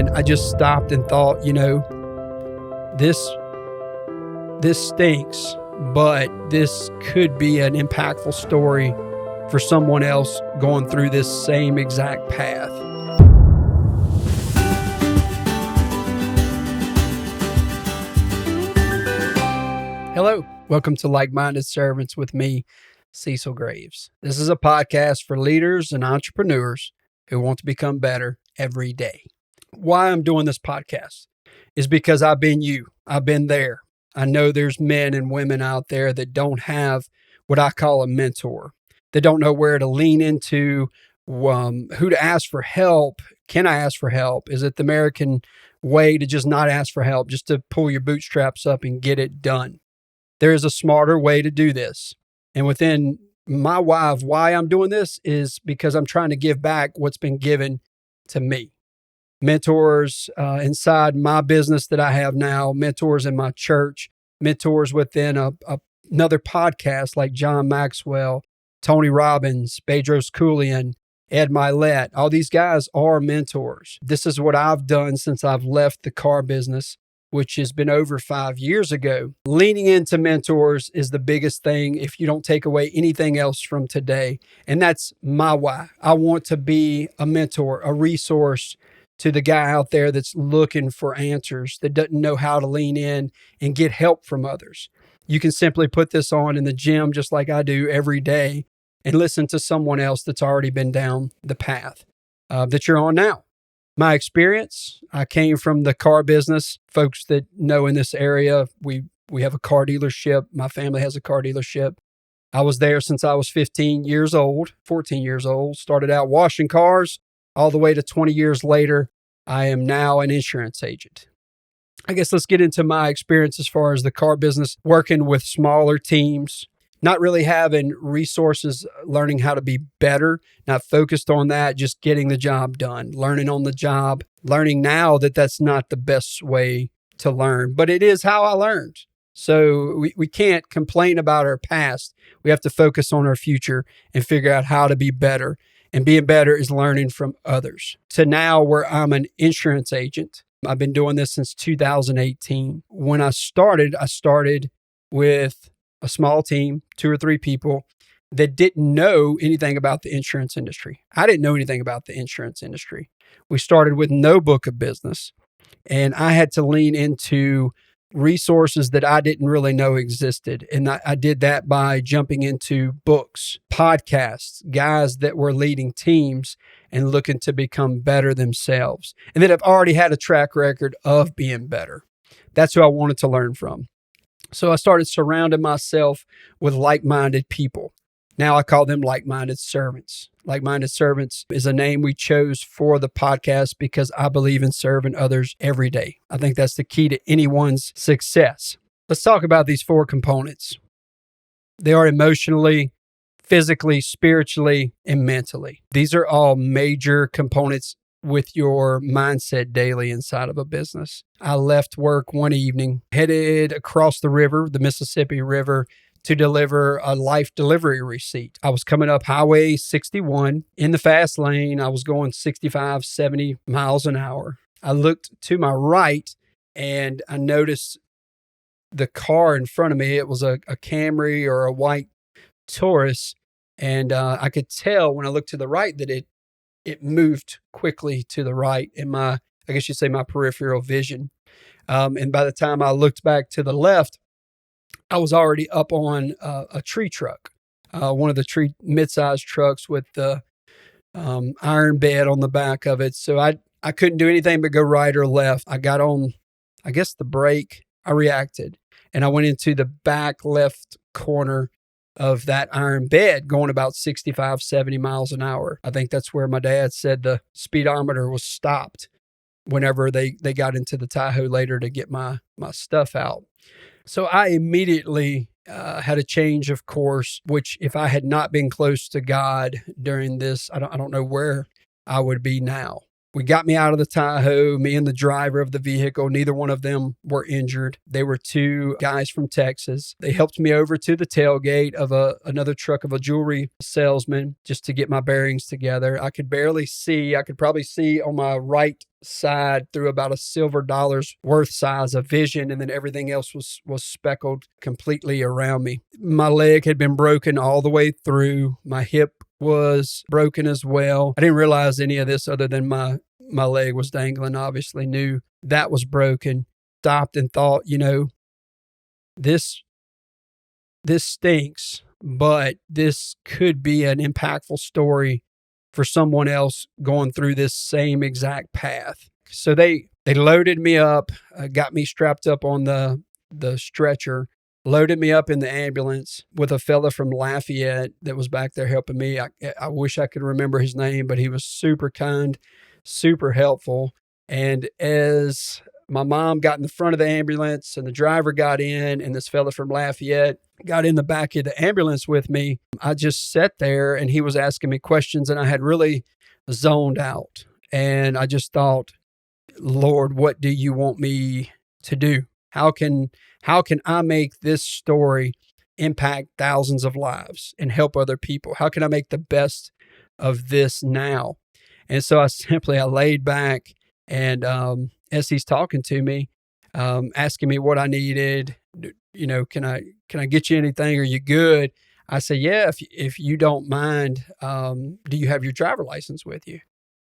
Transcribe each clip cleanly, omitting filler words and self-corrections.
And I just stopped and thought, this stinks, but this could be an impactful story for someone else going through this same exact path. Hello, welcome to Like-Minded Servants with me, Cecil Graves. This is a podcast for leaders and entrepreneurs who want to become better every day. Why I'm doing this podcast is because I've been you. I've been there. I know there's men and women out there that don't have what I call a mentor. They don't know where to lean into, who to ask for help. Can I ask for help? Is it the American way to just not ask for help, just to pull your bootstraps up and get it done? There is a smarter way to do this. And within my why of why I'm doing this is because I'm trying to give back what's been given to me. Mentors inside my business that I have now, mentors in my church, mentors within another podcast like John Maxwell, Tony Robbins, Bedros Keuilian, Ed Milet. All these guys are mentors. This is what I've done since I've left the car business, which has been over 5 years ago. Leaning into mentors is the biggest thing if you don't take away anything else from today. And that's my why. I want to be a mentor, a resource to the guy out there that's looking for answers, that doesn't know how to lean in and get help from others. You can simply put this on in the gym just like I do every day and listen to someone else that's already been down the path that you're on now. My experience, I came from the car business. Folks that know in this area, we have a car dealership. My family has a car dealership. I was there since I was 14 years old, started out washing cars all the way to 20 years later. I am now an insurance agent. I guess let's get into my experience as far as the car business, working with smaller teams, not really having resources, learning how to be better, not focused on that, just getting the job done, learning on the job, learning now that that's not the best way to learn, but it is how I learned. So we can't complain about our past. We have to focus on our future and figure out how to be better. And being better is learning from others. To now where I'm an insurance agent. I've been doing this since 2018. When I started with a small team, 2 or 3 people that didn't know anything about the insurance industry. I didn't know anything about the insurance industry. We started with no book of business, and I had to lean into resources that I didn't really know existed. And I did that by jumping into books, podcasts, guys that were leading teams and looking to become better themselves. And that have already had a track record of being better. That's who I wanted to learn from. So I started surrounding myself with like-minded people. Now I call them like-minded servants. Like-minded servants is a name we chose for the podcast because I believe in serving others every day. I think that's the key to anyone's success. Let's talk about these 4 components. They are emotionally, physically, spiritually, and mentally. These are all major components with your mindset daily inside of a business. I left work one evening, headed across the river, the Mississippi River, to deliver a life delivery receipt. I was coming up Highway 61 in the fast lane. I was going 65, 70 miles an hour. I looked to my right and I noticed the car in front of me. It was a Camry or a white Taurus. And I could tell when I looked to the right that it moved quickly to the right in my peripheral vision. And by the time I looked back to the left, I was already up on a tree truck, one of the mid-sized trucks with the iron bed on the back of it. So I couldn't do anything but go right or left. I got on, the brake. I reacted, and I went into the back left corner of that iron bed going about 65, 70 miles an hour. I think that's where my dad said the speedometer was stopped whenever they got into the Tahoe later to get my stuff out. So I immediately had a change of course, which if I had not been close to God during this, I don't know where I would be now. We got me out of the Tahoe, me and the driver of the vehicle. Neither one of them were injured. They were two guys from Texas. They helped me over to the tailgate of another truck of a jewelry salesman just to get my bearings together. I could barely see. I could probably see on my right side through about a silver dollar's worth size of vision, and then everything else was speckled completely around me. My leg had been broken all the way through. My hip was broken as well. I didn't realize any of this other than my leg was dangling. Obviously knew that was broken. Stopped and thought, this stinks, but this could be an impactful story for someone else going through this same exact path. So they loaded me up, got me strapped up on the stretcher, loaded me up in the ambulance with a fella from Lafayette that was back there helping me. I wish I could remember his name, but he was super kind, super helpful. And as my mom got in the front of the ambulance and the driver got in and this fella from Lafayette got in the back of the ambulance with me, I just sat there and he was asking me questions and I had really zoned out. And I just thought, Lord, what do you want me to do? How can I make this story impact thousands of lives and help other people? How can I make the best of this now? And so I laid back and as he's talking to me, asking me what I needed, can I get you anything? Are you good? I said, yeah, if you don't mind, do you have your driver license with you?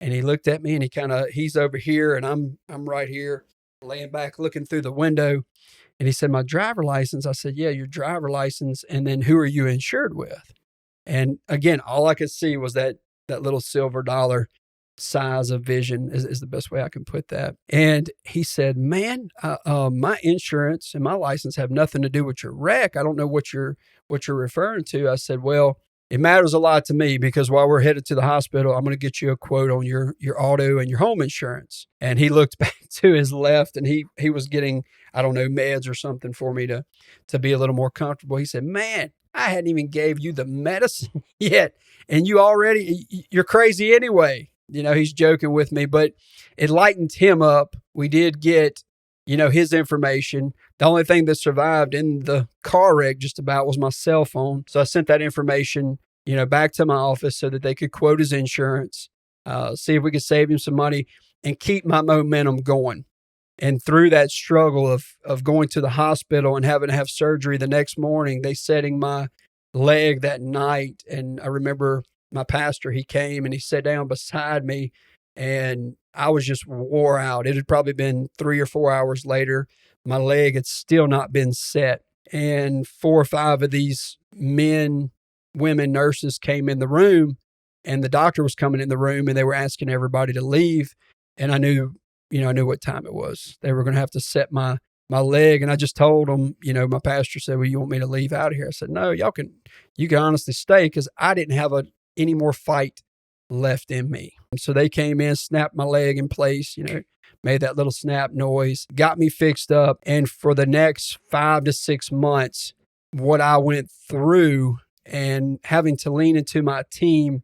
And he looked at me and he's over here and I'm right here laying back looking through the window. And he said, my driver license. I said, yeah, your driver license. And then who are you insured with? And again, all I could see was that little silver dollar size of vision is the best way I can put that. And he said, man, my insurance and my license have nothing to do with your wreck. I don't know what you're referring to. I said, well, it matters a lot to me because while we're headed to the hospital, I'm going to get you a quote on your auto and your home insurance. And he looked back to his left and he was getting, I don't know, meds or something for me to be a little more comfortable. He said, man, I hadn't even gave you the medicine yet. And you're crazy anyway. He's joking with me, but it lightened him up. We did get, his information. The only thing that survived in the car wreck just about was my cell phone. So I sent that information, back to my office so that they could quote his insurance, see if we could save him some money and keep my momentum going. And through that struggle of going to the hospital and having to have surgery the next morning, they setting my leg that night. And I remember my pastor, he came and he sat down beside me and I was just wore out. It had probably been 3 or 4 hours later. My leg had still not been set. And 4 or 5 of these women nurses came in the room and the doctor was coming in the room and they were asking everybody to leave. And I knew what time it was. They were going to have to set my leg. And I just told them, my pastor said, well, you want me to leave out of here? I said, no, you can honestly stay because I didn't have any more fight left in me. So they came in, snapped my leg in place, made that little snap noise, got me fixed up. And for the next 5 to 6 months, what I went through and having to lean into my team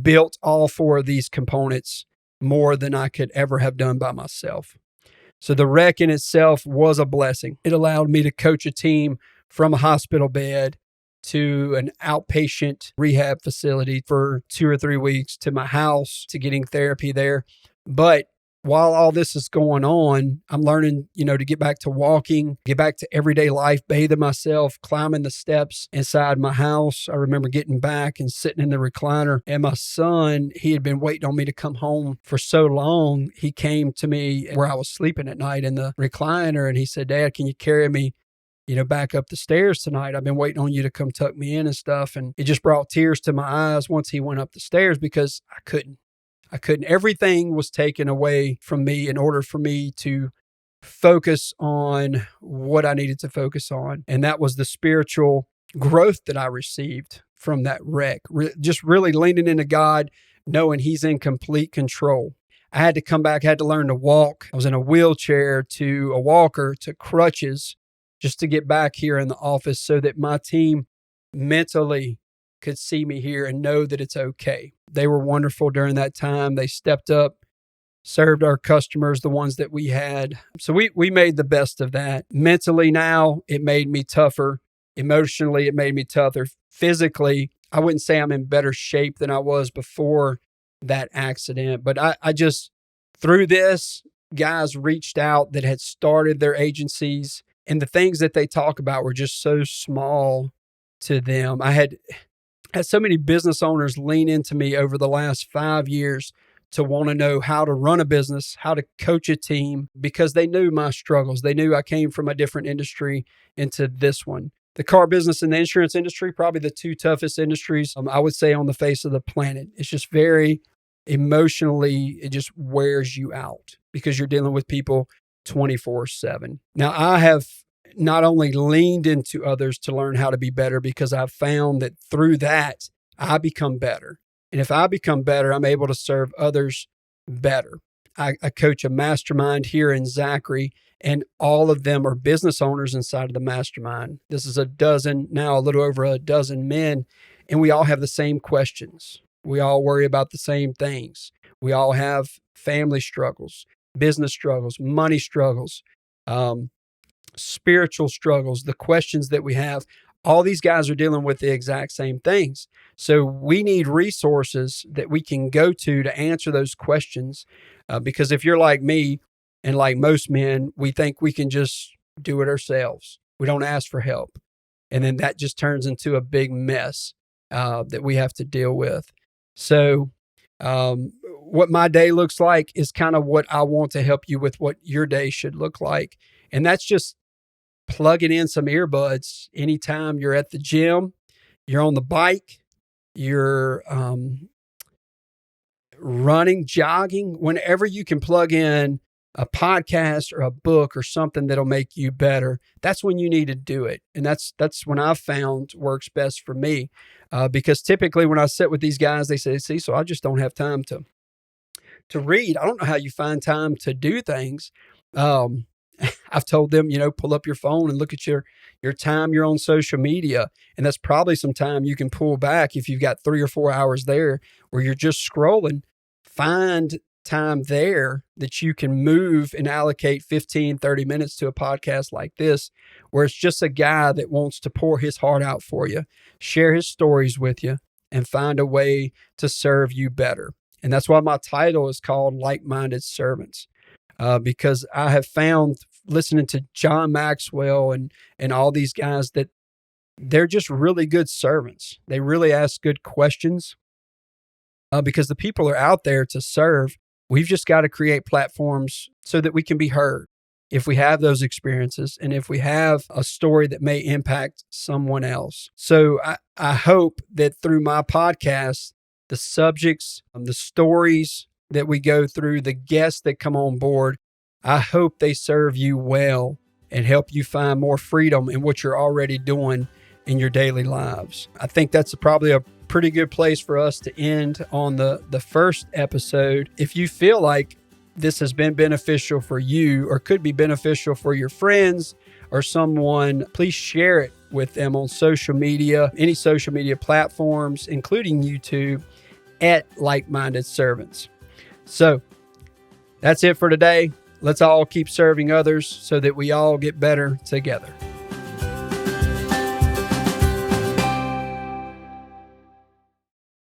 built all 4 of these components more than I could ever have done by myself. So the wreck in itself was a blessing. It allowed me to coach a team from a hospital bed to an outpatient rehab facility for 2 or 3 weeks, to my house, to getting therapy there. But while all this is going on, I'm learning, to get back to walking, get back to everyday life, bathing myself, climbing the steps inside my house. I remember getting back and sitting in the recliner, and my son, he had been waiting on me to come home for so long. He came to me where I was sleeping at night in the recliner, and he said, Dad, can you carry me back up the stairs tonight? I've been waiting on you to come tuck me in and stuff. And it just brought tears to my eyes once he went up the stairs because I couldn't. Everything was taken away from me in order for me to focus on what I needed to focus on. And that was the spiritual growth that I received from that wreck. Just really leaning into God, knowing He's in complete control. I had to come back, had to learn to walk. I was in a wheelchair to a walker to crutches, just to get back here in the office so that my team mentally could see me here and know that it's okay. They were wonderful during that time. They stepped up served our customers, the ones that we had. So we made the best of that. Mentally now, it made me tougher. Emotionally, it made me tougher. Physically, I wouldn't say I'm in better shape than I was before that accident. But I just, through this, guys reached out that had started their agencies, and the things that they talk about were just so small to them. I had so many business owners lean into me over the last 5 years to want to know how to run a business, how to coach a team, because they knew my struggles. They knew I came from a different industry into this one. The car business and the insurance industry, probably the two toughest industries, I would say, on the face of the planet. It's just very emotionally, it just wears you out because you're dealing with people 24/7. Now, I have not only leaned into others to learn how to be better, because I've found that through that, I become better. And if I become better, I'm able to serve others better. I coach a mastermind here in Zachary, and all of them are business owners inside of the mastermind. This is a little over a dozen men, and we all have the same questions. We all worry about the same things. We all have family struggles, business struggles, money struggles, spiritual struggles, the questions that we have. All these guys are dealing with the exact same things. So we need resources that we can go to answer those questions. Because if you're like me and like most men, we think we can just do it ourselves. We don't ask for help. And then that just turns into a big mess that we have to deal with. So what my day looks like is kind of what I want to help you with what your day should look like. And that's just plugging in some earbuds anytime you're at the gym, you're on the bike, you're running, jogging, whenever you can plug in a podcast or a book or something that'll make you better. That's when you need to do it. And that's when I've found works best for me. Because typically when I sit with these guys, they say, see, so I just don't have time to read. I don't know how you find time to do things. I've told them, pull up your phone and look at your time you're on social media. And that's probably some time you can pull back if you've got 3 or 4 hours there where you're just scrolling. Find time there that you can move and allocate 15, 30 minutes to a podcast like this, where it's just a guy that wants to pour his heart out for you, share his stories with you, and find a way to serve you better. And that's why my title is called Like-Minded Servants. Because I have found, listening to John Maxwell and all these guys, that they're just really good servants. They really ask good questions because the people are out there to serve. We've just got to create platforms so that we can be heard if we have those experiences and if we have a story that may impact someone else. So I hope that through my podcast, the subjects, the stories that we go through, the guests that come on board, I hope they serve you well and help you find more freedom in what you're already doing in your daily lives. I think that's probably a pretty good place for us to end on the first episode. If you feel like this has been beneficial for you or could be beneficial for your friends or someone, please share it with them on social media, any social media platforms, including YouTube, at Like-Minded Servants. So that's it for today. Let's all keep serving others so that we all get better together.